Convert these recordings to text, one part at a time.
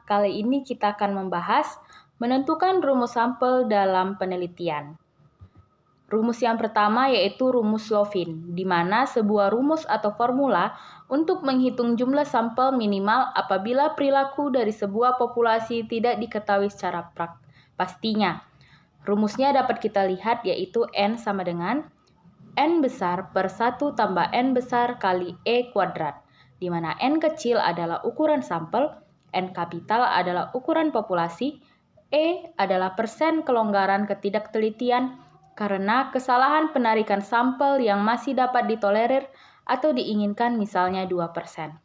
kali ini kita akan membahas menentukan rumus sampel dalam penelitian. Rumus yang pertama yaitu rumus Lovin, di mana sebuah rumus atau formula untuk menghitung jumlah sampel minimal apabila perilaku dari sebuah populasi tidak diketahui secara pastinya. Rumusnya dapat kita lihat yaitu N sama dengan N besar per 1 tambah N besar kali E kuadrat, di mana N kecil adalah ukuran sampel, N kapital adalah ukuran populasi, E adalah persen kelonggaran ketidaktelitian karena kesalahan penarikan sampel yang masih dapat ditolerir atau diinginkan misalnya 2%.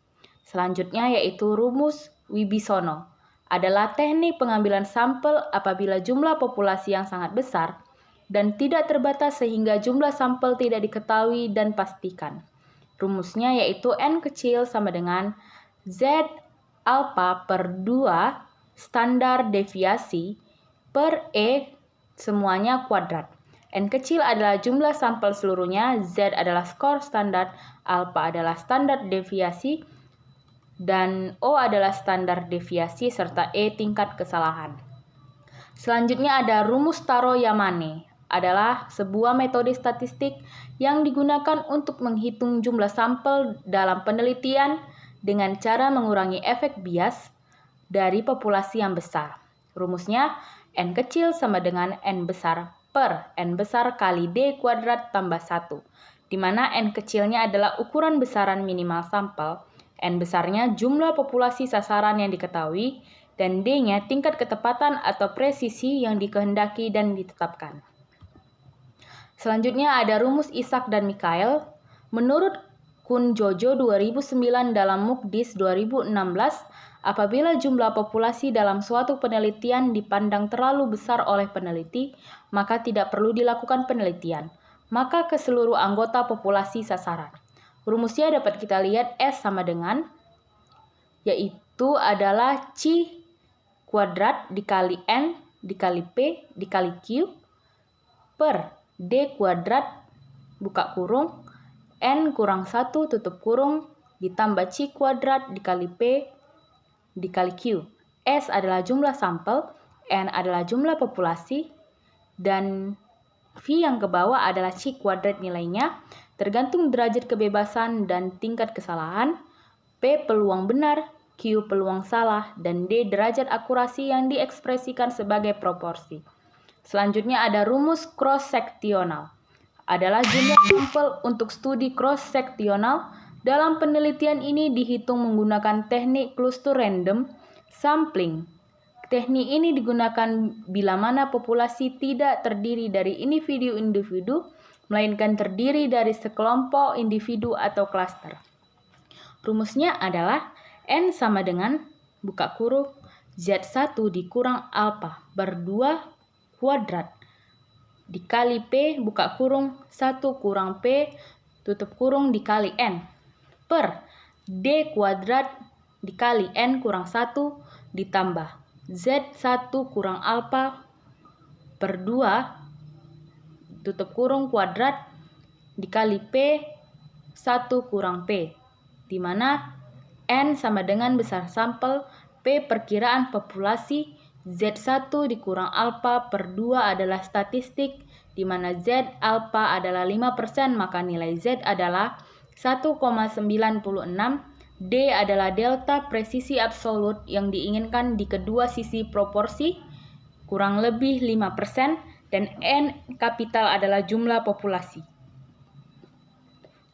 Selanjutnya yaitu rumus Wibisono, adalah teknik pengambilan sampel apabila jumlah populasi yang sangat besar dan tidak terbatas sehingga jumlah sampel tidak diketahui dan pastikan. Rumusnya yaitu N kecil sama dengan Z alpha per 2 standar deviasi per E semuanya kuadrat. N kecil adalah jumlah sampel seluruhnya, Z adalah skor standar, alpha adalah standar deviasi, dan O adalah standar deviasi serta E tingkat kesalahan. Selanjutnya ada rumus Taro-Yamane, adalah sebuah metode statistik yang digunakan untuk menghitung jumlah sampel dalam penelitian dengan cara mengurangi efek bias dari populasi yang besar. Rumusnya N kecil sama dengan N besar per N besar kali D kuadrat tambah 1, di mana N kecilnya adalah ukuran besaran minimal sampel, N besarnya jumlah populasi sasaran yang diketahui, dan D-nya tingkat ketepatan atau presisi yang dikehendaki dan ditetapkan. Selanjutnya ada rumus Ishak dan Mikhail. Menurut Kun Jojo 2009 dalam Mukdis 2016, apabila jumlah populasi dalam suatu penelitian dipandang terlalu besar oleh peneliti, maka tidak perlu dilakukan penelitian, maka ke seluruh anggota populasi sasaran. Rumusnya dapat kita lihat S sama dengan, yaitu adalah C kuadrat dikali N dikali P dikali Q per D kuadrat buka kurung N kurang 1 tutup kurung ditambah C kuadrat dikali P dikali Q. S adalah jumlah sampel, N adalah jumlah populasi, dan V yang ke bawah adalah C kuadrat nilainya, tergantung derajat kebebasan dan tingkat kesalahan, P peluang benar, Q peluang salah, dan D derajat akurasi yang diekspresikan sebagai proporsi. Selanjutnya ada rumus cross-seksional, adalah jumlah sampel untuk studi cross-seksional. Dalam penelitian ini dihitung menggunakan teknik cluster random sampling. Teknik ini digunakan bila mana populasi tidak terdiri dari individu-individu, melainkan terdiri dari sekelompok individu atau klaster. Rumusnya adalah N sama dengan buka kurung Z1 dikurang alpha per 2 kuadrat dikali P buka kurung 1 kurang P tutup kurung dikali N per D kuadrat dikali N kurang 1 ditambah Z1 kurang alpha per 2 tutup kurung kuadrat dikali P 1 kurang P, di mana N sama dengan besar sampel, P perkiraan populasi, Z1 dikurang alpha per 2 adalah statistik, di mana Z alpha adalah 5%, maka nilai Z adalah 1,96, D adalah delta presisi absolut yang diinginkan di kedua sisi proporsi, kurang lebih 5%, dan N kapital adalah jumlah populasi.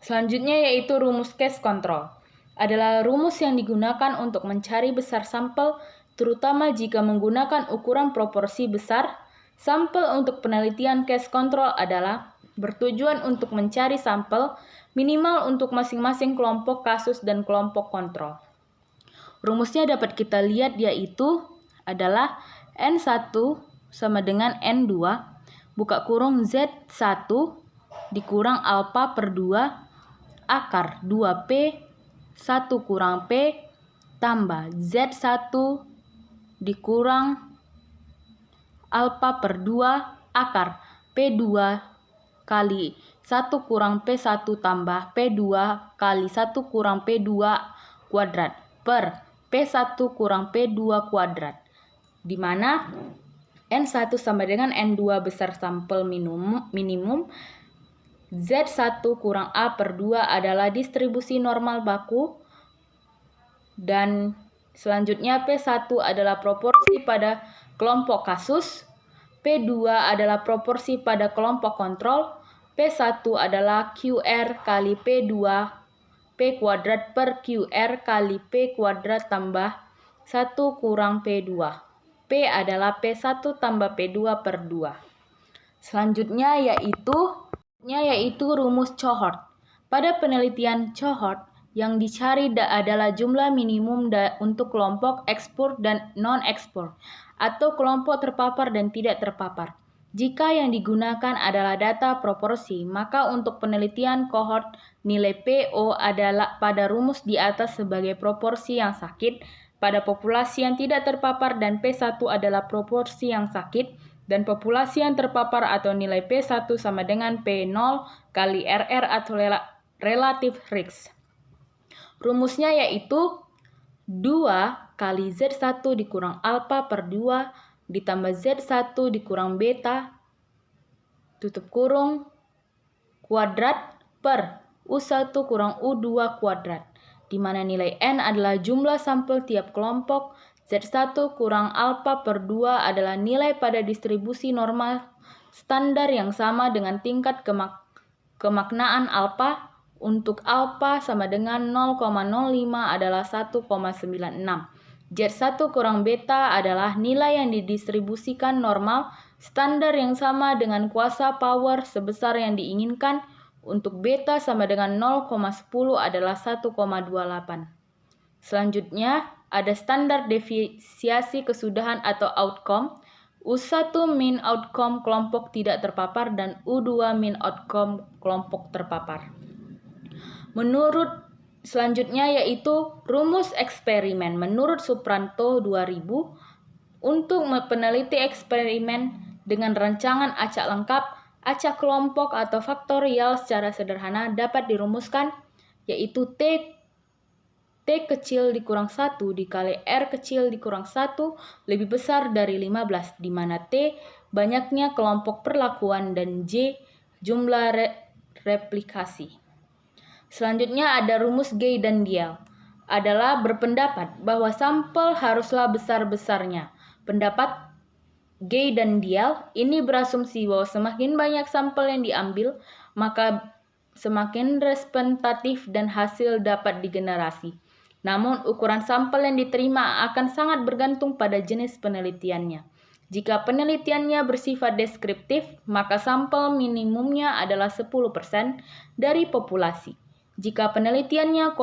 Selanjutnya yaitu rumus case control, adalah rumus yang digunakan untuk mencari besar sampel, terutama jika menggunakan ukuran proporsi besar. Sampel untuk penelitian case control adalah bertujuan untuk mencari sampel minimal untuk masing-masing kelompok kasus dan kelompok kontrol. Rumusnya dapat kita lihat yaitu adalah N1 sama dengan N2 buka kurung Z1 dikurang alpha per 2 akar 2P 1 kurang P tambah Z1 dikurang alpha per 2 akar P2 kali 1 kurang P1 tambah P2 kali 1 kurang P2 kuadrat per P1 kurang P2 kuadrat, di mana N1 sama dengan N2 besar sampel minimum, Z1 kurang A per 2 adalah distribusi normal baku, dan selanjutnya P1 adalah proporsi pada kelompok kasus, P2 adalah proporsi pada kelompok kontrol, P1 adalah QR kali P2 P kuadrat per QR kali P kuadrat tambah 1 kurang P2. P adalah P1 tambah P2 per 2. Selanjutnya yaitu rumus cohort. Pada penelitian cohort, yang dicari adalah jumlah minimum untuk kelompok ekspor dan non-ekspor, atau kelompok terpapar dan tidak terpapar. Jika yang digunakan adalah data proporsi, maka untuk penelitian kohort, nilai PO adalah pada rumus di atas sebagai proporsi yang sakit pada populasi yang tidak terpapar, dan P1 adalah proporsi yang sakit dan populasi yang terpapar, atau nilai P1 sama dengan P0 kali RR atau relative risk. Rumusnya yaitu 2 kali Z1 dikurang alfa per 2 ditambah Z1 dikurang beta tutup kurung kuadrat per U1 kurang U2 kuadrat, di mana nilai N adalah jumlah sampel tiap kelompok, Z1 kurang alfa per 2 adalah nilai pada distribusi normal standar yang sama dengan tingkat kemaknaan alfa. Untuk alfa sama dengan 0,05 adalah 1,96. Z1 kurang beta adalah nilai yang didistribusikan normal standar yang sama dengan kuasa power sebesar yang diinginkan. Untuk beta sama dengan 0,10 adalah 1,28. Selanjutnya ada standar deviasi kesudahan atau outcome. U1 mean outcome kelompok tidak terpapar dan U2 mean outcome kelompok terpapar. Selanjutnya yaitu rumus eksperimen. Menurut Supranto 2000, untuk peneliti eksperimen dengan rancangan acak lengkap, acak kelompok atau faktorial secara sederhana dapat dirumuskan, yaitu T kecil dikurang 1 dikali R kecil dikurang 1 lebih besar dari 15, di mana T banyaknya kelompok perlakuan dan J jumlah replikasi. Selanjutnya ada rumus Gay dan Diel. Adalah berpendapat bahwa sampel haruslah besar-besarnya. Pendapat Gay dan Diel ini berasumsi bahwa semakin banyak sampel yang diambil, maka semakin representatif dan hasil dapat digenerasi. Namun ukuran sampel yang diterima akan sangat bergantung pada jenis penelitiannya. Jika penelitiannya bersifat deskriptif, maka sampel minimumnya adalah 10% dari populasi. Jika penelitiannya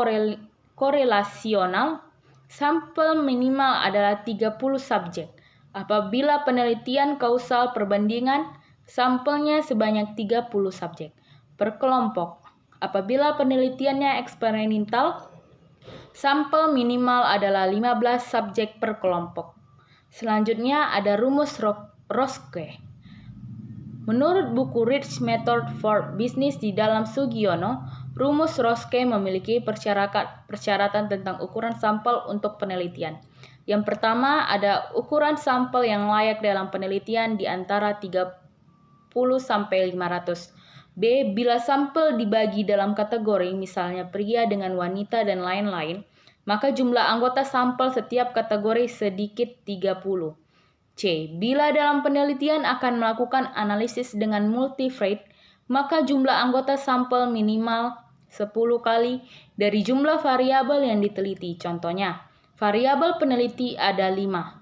korelasional, sampel minimal adalah 30 subjek. Apabila penelitian kausal perbandingan, sampelnya sebanyak 30 subjek per kelompok. Apabila penelitiannya eksperimental, sampel minimal adalah 15 subjek per kelompok. Selanjutnya ada rumus Roske. Menurut buku Rich Method for Business di dalam Sugiono, rumus Roske memiliki persyaratan tentang ukuran sampel untuk penelitian. Yang pertama, ada ukuran sampel yang layak dalam penelitian di antara 30 sampai 500. B. Bila sampel dibagi dalam kategori, misalnya pria dengan wanita dan lain-lain, maka jumlah anggota sampel setiap kategori sedikit 30. C. Bila dalam penelitian akan melakukan analisis dengan multivariate, maka jumlah anggota sampel minimal 10 kali dari jumlah variabel yang diteliti. Contohnya, variabel peneliti ada 5,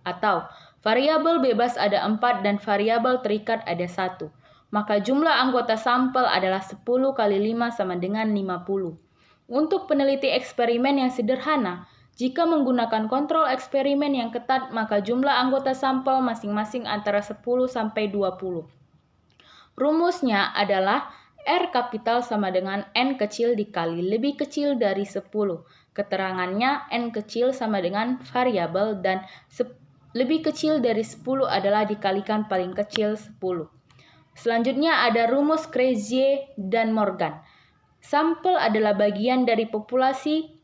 atau variabel bebas ada 4 dan variabel terikat ada 1. Maka jumlah anggota sampel adalah 10 kali 5 sama dengan 50. Untuk peneliti eksperimen yang sederhana, jika menggunakan kontrol eksperimen yang ketat, maka jumlah anggota sampel masing-masing antara 10 sampai 20. Rumusnya adalah R kapital sama dengan N kecil dikali lebih kecil dari 10. Keterangannya N kecil sama dengan variabel dan lebih kecil dari 10 adalah dikalikan paling kecil 10. Selanjutnya ada rumus Krejci dan Morgan. Sampel adalah bagian dari populasi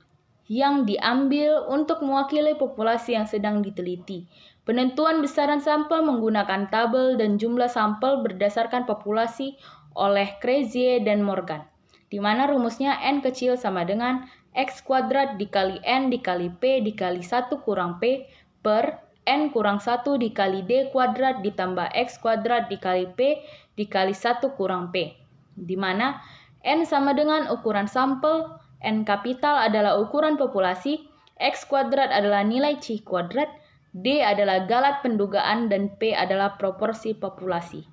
yang diambil untuk mewakili populasi yang sedang diteliti. Penentuan besaran sampel menggunakan tabel dan jumlah sampel berdasarkan populasi oleh Crozier dan Morgan, di mana rumusnya N kecil sama dengan X kuadrat dikali N dikali P dikali 1 kurang P per N kurang 1 dikali D kuadrat ditambah X kuadrat dikali P dikali 1 kurang P, di mana N sama dengan ukuran sampel, N kapital adalah ukuran populasi, X kuadrat adalah nilai C kuadrat, D adalah galat pendugaan, dan P adalah proporsi populasi.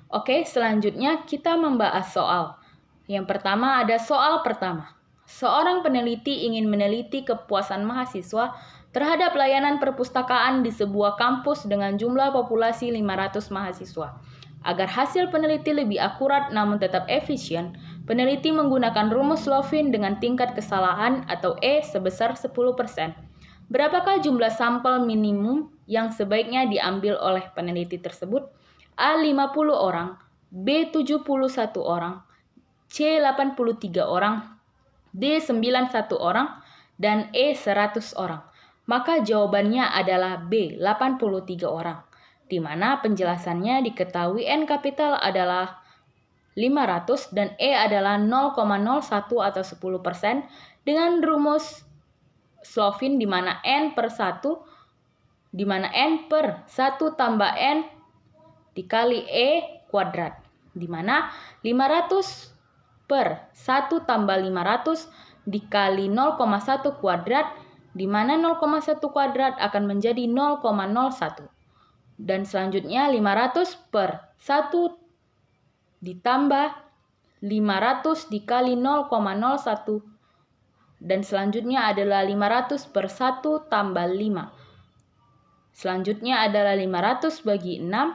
Oke, selanjutnya kita membahas soal. Yang pertama ada soal pertama. Seorang peneliti ingin meneliti kepuasan mahasiswa terhadap layanan perpustakaan di sebuah kampus dengan jumlah populasi 500 mahasiswa. Agar hasil peneliti lebih akurat namun tetap efisien, peneliti menggunakan rumus Slovin dengan tingkat kesalahan atau E sebesar 10%. Berapakah jumlah sampel minimum yang sebaiknya diambil oleh peneliti tersebut? A. 50 orang, B. 71 orang, C. 83 orang, D. 91 orang, dan E. 100 orang. Maka jawabannya adalah B. 83 orang, di mana penjelasannya diketahui N kapital adalah 500 dan E adalah 0,01 atau 10% dengan rumus Slovin di mana N per 1 tambah N dikali E kuadrat, di mana 500 per 1 tambah 500 dikali 0,1 kuadrat, di mana 0,1 kuadrat akan menjadi 0,01. Dan selanjutnya 500 per 1 ditambah 500 dikali 0,01. Dan selanjutnya adalah 500 per 1 tambah 5. Selanjutnya adalah 500 bagi 6.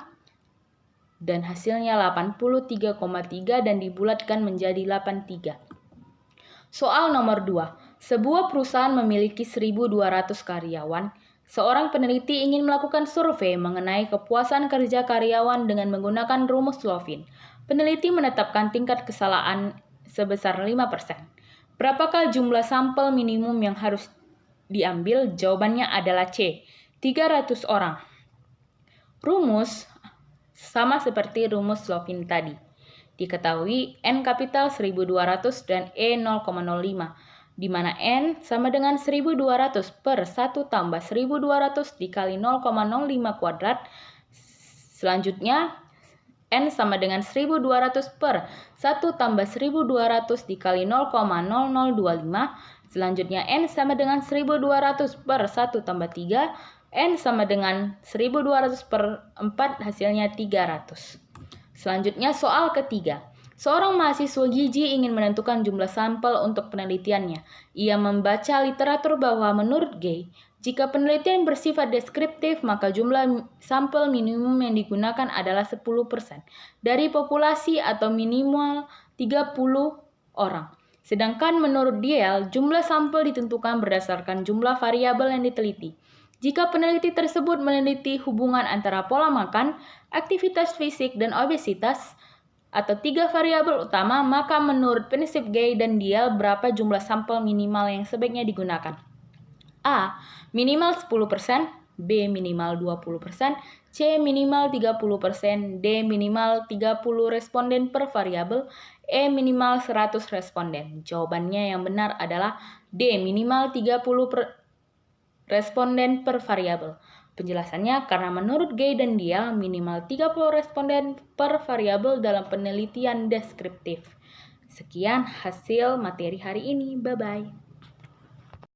Dan hasilnya 83,3 dan dibulatkan menjadi 83. Soal nomor 2. Sebuah perusahaan memiliki 1.200 karyawan. Seorang peneliti ingin melakukan survei mengenai kepuasan kerja karyawan dengan menggunakan rumus Slovin. Peneliti menetapkan tingkat kesalahan sebesar 5%. Berapakah jumlah sampel minimum yang harus diambil? Jawabannya adalah C, 300 orang. Rumus sama seperti rumus Slovin tadi. Diketahui N kapital 1.200 dan E 0,05. Di mana N sama dengan 1.200 per 1 tambah 1.200 dikali 0,05 kuadrat. Selanjutnya, N sama dengan 1.200 per 1 tambah 1.200 dikali 0,0025. Selanjutnya, N sama dengan 1.200 per 1 tambah 3. N sama dengan 1.200 per 4, hasilnya 300. Selanjutnya, soal ketiga. Seorang mahasiswa gizi ingin menentukan jumlah sampel untuk penelitiannya. Ia membaca literatur bahwa menurut Gay, jika penelitian bersifat deskriptif, maka jumlah sampel minimum yang digunakan adalah 10% dari populasi atau minimal 30 orang. Sedangkan menurut Diel, jumlah sampel ditentukan berdasarkan jumlah variabel yang diteliti. Jika peneliti tersebut meneliti hubungan antara pola makan, aktivitas fisik, dan obesitas, atau 3 variabel utama, maka menurut prinsip Gay dan Diel berapa jumlah sampel minimal yang sebaiknya digunakan? A. Minimal 10%, B. Minimal 20%, C. Minimal 30%, D. Minimal 30 responden per variabel, E. Minimal 100 responden. Jawabannya yang benar adalah D. Minimal 30 responden per variabel. Penjelasannya karena menurut Gay dan Diel minimal 30 responden per variabel dalam penelitian deskriptif. Sekian hasil materi hari ini. Bye-bye.